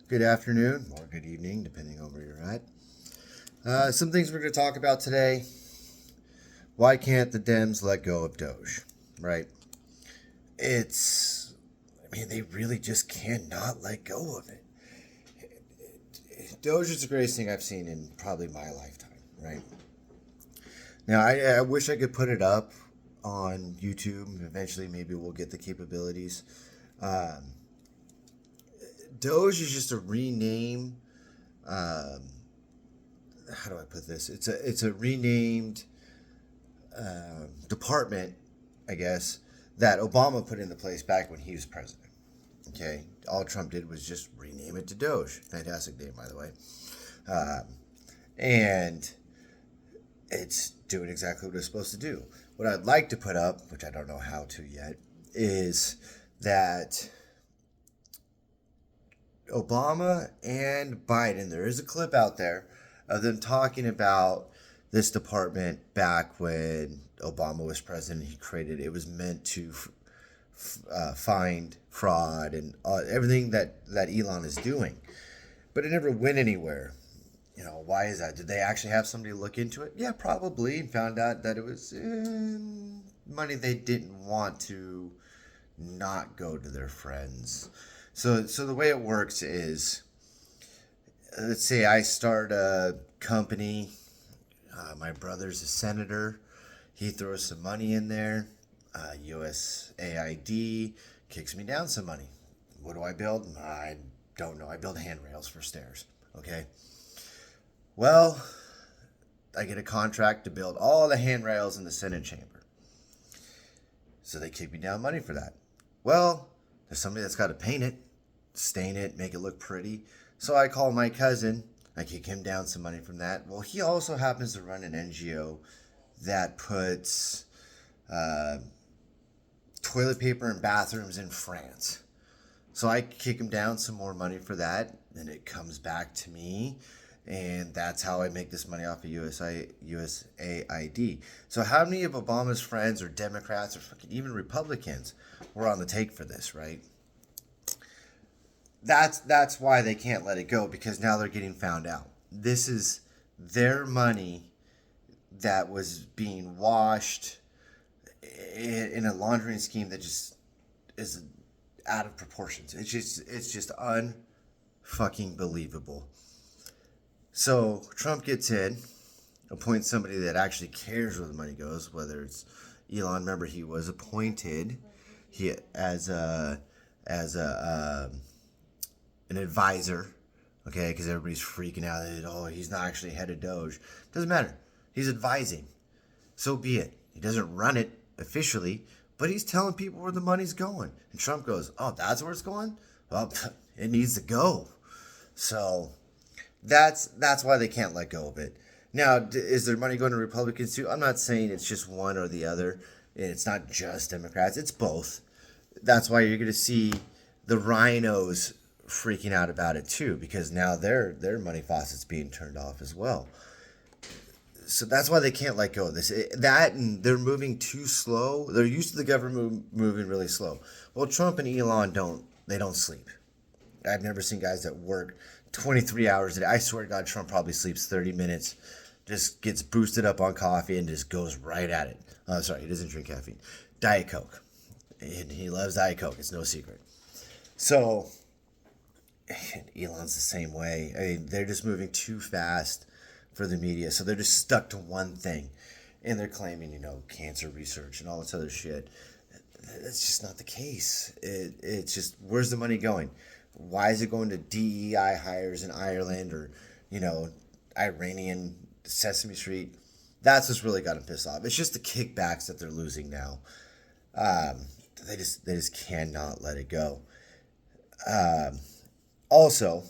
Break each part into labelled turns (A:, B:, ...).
A: good afternoon, or good evening, depending on where you're at. Some things we're going to talk about today. Why can't the Dems let go of Doge? Right? They really just cannot let go of it. Doge is the greatest thing I've seen in probably my lifetime, right? Now, I wish I could put it up on YouTube. Eventually, maybe we'll get the capabilities. Um, Doge is just a rename. Um, how do I put this? It's a renamed department, I guess, that Obama put into place back when he was president. Okay, all Trump did was just rename it to Doge. Fantastic name, by the way. Um, and it's doing exactly what it's supposed to do. What I'd like to put up, which I don't know how to yet, is that Obama and Biden, there is a clip out there of them talking about this department back when Obama was president. He created it was meant to find fraud and everything that Elon is doing, but it never went anywhere. Why is that? Did they actually have somebody look into it? Yeah, probably, and found out that it was money they didn't want to not go to their friends. So the way it works is, let's say I start a company. My brother's a senator. He throws some money in there. USAID kicks me down some money. What do I build? I don't know. I build handrails for stairs. Okay. Well, I get a contract to build all the handrails in the Senate chamber. So they kick me down money for that. Well, there's somebody that's got to paint it, stain it, make it look pretty. So I call my cousin. I kick him down some money from that. Well, he also happens to run an NGO that puts toilet paper in bathrooms in France. So I kick him down some more money for that, and it comes back to me, and that's how I make this money off of USAID. So how many of Obama's friends or Democrats or fucking even Republicans were on the take for this, right? That's why they can't let it go, because now they're getting found out. This is their money that was being washed in a laundering scheme that just is out of proportions. It's just unfucking believable. So Trump gets in, appoints somebody that actually cares where the money goes, whether it's Elon. Remember, he was appointed he as a an advisor, okay, because everybody's freaking out that, oh, he's not actually head of Doge. Doesn't matter. He's advising. So be it. He doesn't run it officially, but he's telling people where the money's going. And Trump goes, oh, that's where it's going? Well, it needs to go. So that's why they can't let go of it. Now, is there money going to Republicans too? I'm not saying it's just one or the other. It's not just Democrats. It's both. That's why you're going to see the rhinos freaking out about it too, because now their money faucet's being turned off as well. So that's why they can't let go of this. That and they're moving too slow. They're used to the government moving really slow. Well, Trump and Elon don't sleep. I've never seen guys that work 23 hours a day. I swear to God, Trump probably sleeps 30 minutes, just gets boosted up on coffee and just goes right at it. Sorry, he doesn't drink caffeine. Diet Coke. And he loves Diet Coke. It's no secret. So, Elon's the same way. I mean, they're just moving too fast for the media. So they're just stuck to one thing. And they're claiming, cancer research and all this other shit. That's just not the case. It's just, where's the money going? Why is it going to DEI hires in Ireland or, Iranian Sesame Street? That's what's really got them pissed off. It's just the kickbacks that they're losing now. They just cannot let it go. Also,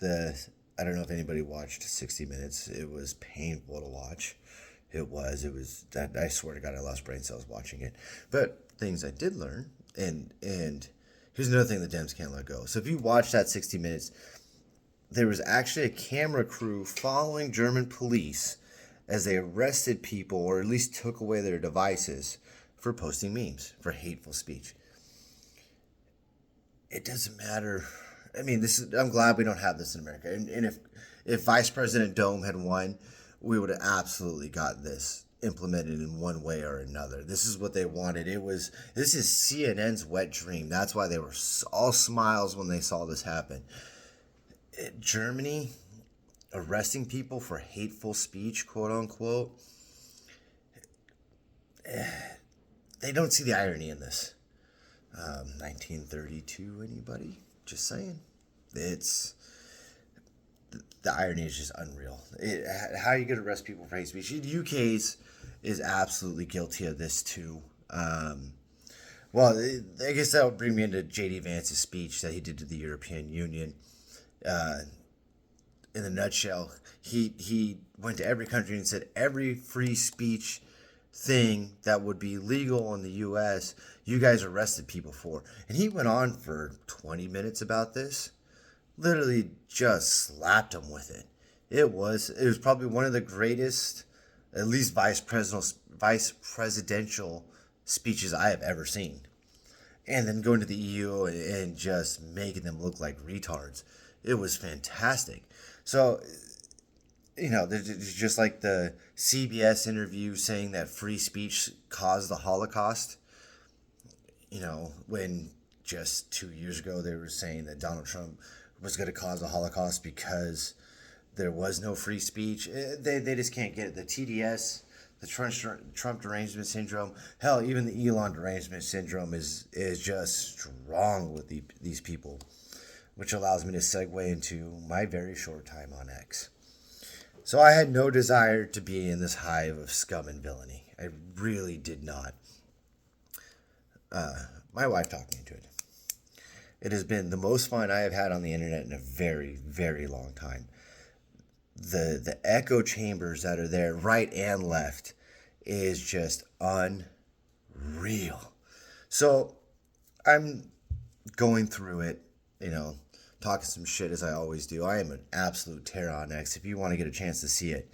A: I don't know if anybody watched 60 Minutes. It was painful to watch. It was that, I swear to God, I lost brain cells watching it. But things I did learn, and here's another thing the Dems can't let go. So if you watch that 60 Minutes, there was actually a camera crew following German police as they arrested people, or at least took away their devices, for posting memes, for hateful speech. It doesn't matter I mean, I'm glad we don't have this in America. And if Vice President Dome had won, we would have absolutely got this implemented in one way or another. This is what they wanted. This is CNN's wet dream. That's why they were all smiles when they saw this happen. Germany arresting people for hateful speech, quote unquote. They don't see the irony in this. 1932, anybody? Just saying. It's the irony is just unreal. How you could arrest people for hate speech? The UK's is absolutely guilty of this too. Well, I guess that would bring me into J.D. Vance's speech that he did to the European Union. In a nutshell, he went to every country and said every free speech thing that would be legal in the U.S., you guys arrested people for. And he went on for 20 minutes about this. Literally just slapped him with it. It was probably one of the greatest, at least vice presidential speeches I have ever seen. And then going to the EU and just making them look like retards. It was fantastic. So, there's just like the CBS interview saying that free speech caused the Holocaust. When just 2 years ago they were saying that Donald Trump was going to cause the Holocaust because there was no free speech. They just can't get it. The TDS, the Trump derangement syndrome, hell, even the Elon derangement syndrome is just strong with these people, which allows me to segue into my very short time on X. So I had no desire to be in this hive of scum and villainy. I really did not. My wife talked me into it. It has been the most fun I have had on the internet in a very, very long time. The echo chambers that are there, right and left, is just unreal. So I'm going through it, talking some shit as I always do. I am an absolute terror on X. If you want to get a chance to see it,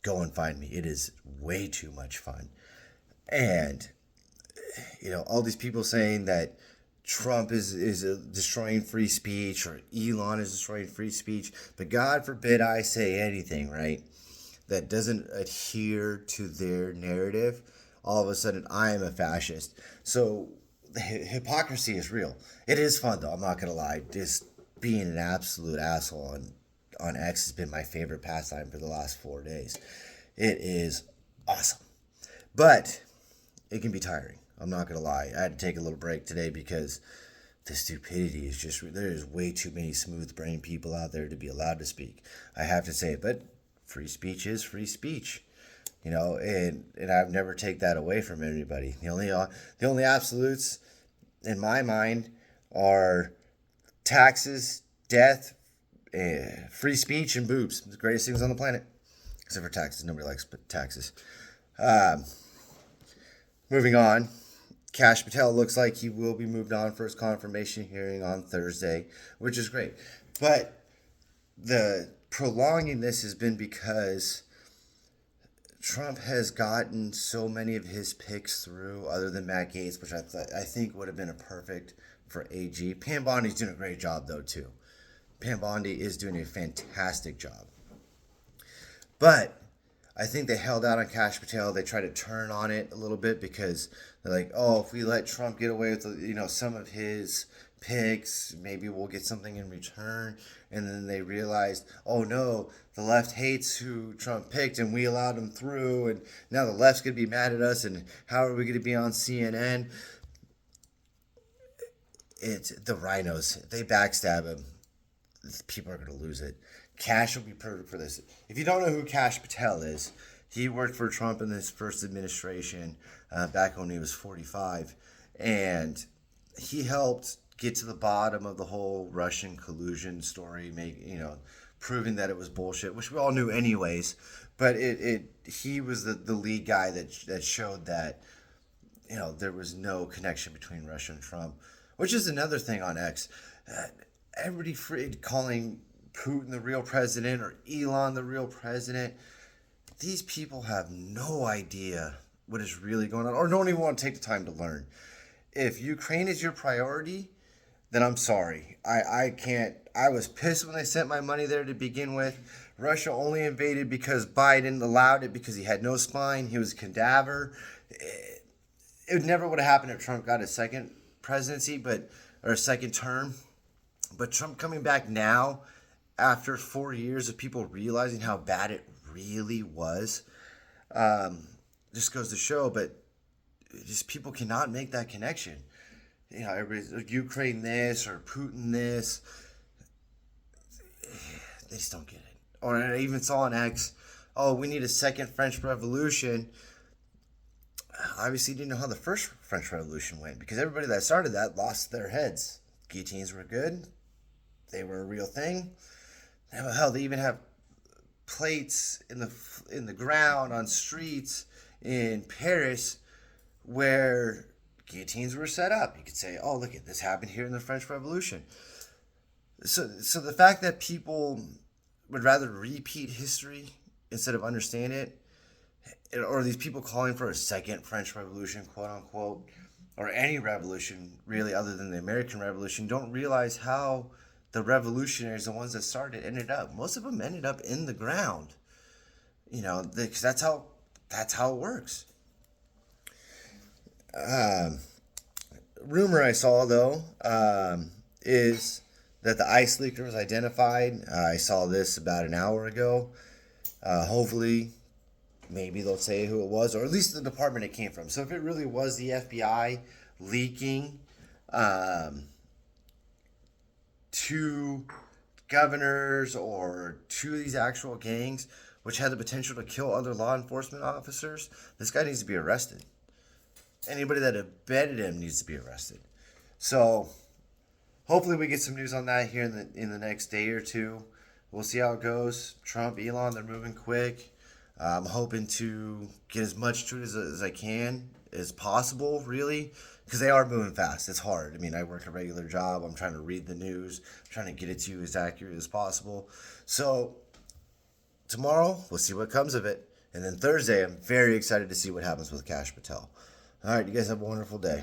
A: go and find me. It is way too much fun. And, all these people saying that Trump is destroying free speech or Elon is destroying free speech. But God forbid I say anything, right, that doesn't adhere to their narrative. All of a sudden, I am a fascist. So the hypocrisy is real. It is fun, though. I'm not going to lie. Just being an absolute asshole on X has been my favorite pastime for the last 4 days. It is awesome. But it can be tiring. I'm not going to lie. I had to take a little break today because the stupidity is just, there's way too many smooth-brained people out there to be allowed to speak. I have to say it, but free speech is free speech. And I've never take that away from anybody. The only absolutes in my mind are taxes, death, free speech, and boobs. The greatest things on the planet. Except for taxes. Nobody likes taxes. Moving on. Kash Patel looks like he will be moved on for his confirmation hearing on Thursday, which is great. But the prolonging this has been because Trump has gotten so many of his picks through, other than Matt Gaetz, which I think would have been a perfect for AG. Pam Bondi's doing a great job, though, too. Pam Bondi is doing a fantastic job. But I think they held out on Kash Patel. They tried to turn on it a little bit because they're like, oh, if we let Trump get away with some of his picks, maybe we'll get something in return. And then they realized, oh no, the left hates who Trump picked and we allowed him through, and now the left's going to be mad at us, and how are we going to be on CNN? It's the rhinos. If they backstab him, people are going to lose it. Kash will be perfect for this. If you don't know who Kash Patel is, he worked for Trump in his first administration back when he was 45, and he helped get to the bottom of the whole Russian collusion story, proving that it was bullshit, which we all knew anyways. But he was the lead guy that showed that there was no connection between Russia and Trump, which is another thing on X. Everybody calling Putin the real president or Elon the real president. These people have no idea what is really going on, or don't even want to take the time to learn. If Ukraine is your priority, then I'm sorry. I can't. I was pissed when they sent my money there to begin with. Russia only invaded because Biden allowed it because he had no spine. He was a cadaver. It never would have happened if Trump got a second presidency, or a second term. But Trump coming back now, after 4 years of people realizing how bad it really was, just goes to show. But just people cannot make that connection. Everybody's Ukraine this or Putin this. They just don't get it. Or I even saw on X, oh, we need a second French Revolution. Obviously, didn't know how the first French Revolution went because everybody that started that lost their heads. Guillotines were good. They were a real thing. Hell, they even have plates in the ground on streets in Paris where guillotines were set up. You could say, "Oh, look at this happened here in the French Revolution." So the fact that people would rather repeat history instead of understand it, or these people calling for a second French Revolution, quote unquote, or any revolution really other than the American Revolution, don't realize how the revolutionaries, the ones that started, ended up. Most of them ended up in the ground. Because that's how it works. Rumor I saw though is that the ice leaker was identified. I saw this about an hour ago. Hopefully, maybe they'll say who it was, or at least the department it came from. So if it really was the FBI leaking to governors or to these actual gangs, which had the potential to kill other law enforcement officers, this guy needs to be arrested. Anybody that abetted him needs to be arrested. So hopefully we get some news on that here in the next day or two. We'll see how it goes. Trump, Elon, they're moving quick. I'm hoping to get as much to it as I can, as possible, really, because they are moving fast. It's hard. I mean, I work a regular job. I'm trying to read the news, trying to get it to you as accurate as possible. So tomorrow, we'll see what comes of it. And then Thursday, I'm very excited to see what happens with Kash Patel. All right, you guys have a wonderful day.